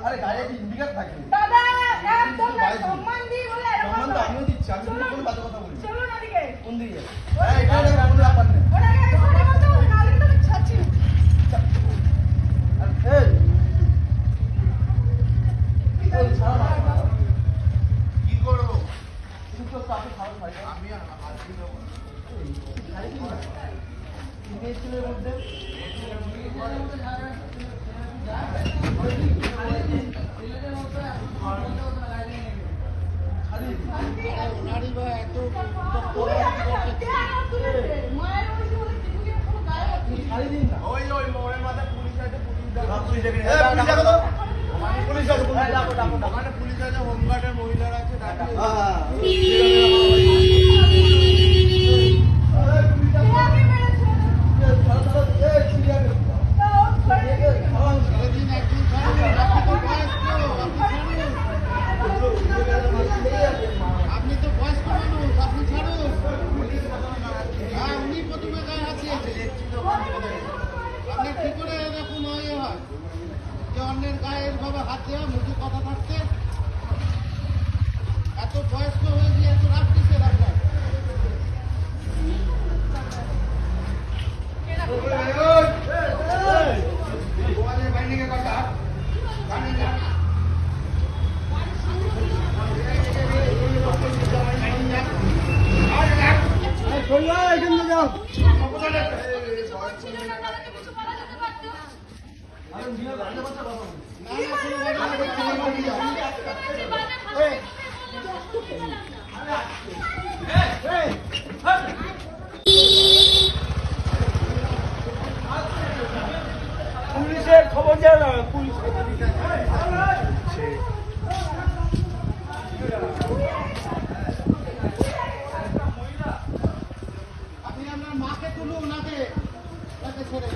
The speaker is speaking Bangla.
আরে গায়ে ইন্ডিকেটর থাকে দাদা একদম না সম্মান দিই বলে সম্মান তো আমিও দিচ্ছি আমি কোনো বাজে কথা বলি চলো না দিকে কোন দিকে এই গাড়ি কোনো ব্যাপার নেই ওরা আগে কথা বলতে হবে না আগে তো ছাড়ছি এই কি করবো তুমি তো কাছে খাও ভাই আমি আসি দেবো স্কুলের মধ্যে ওনারই বা এত ছাড়ি দিন না ওই মোড়ের মাথায় পুলিশ আছে পুলিশ আছে ওখানে পুলিশ আছে হোমগার্ডের মহিলারা আছে সারাদিন একদিন আপনি তো বয়স্ক মানুষ আপনি ছাড়ুন হ্যাঁ উনি প্রথমে গায়ে হাতিয়েছে আপনার কি করে এরকম হয় যে অন্যের গায়ে এরভাবে হাত দেওয়া মুখে কথা থাকতে এত বয়স্ক হয়ে গিয়ে এত রাত কিসের আপনার পুলিশের খবর দেয় না পুলিশ আপনি আপনার মাকে তুলুন ওনাকে ছেড়ে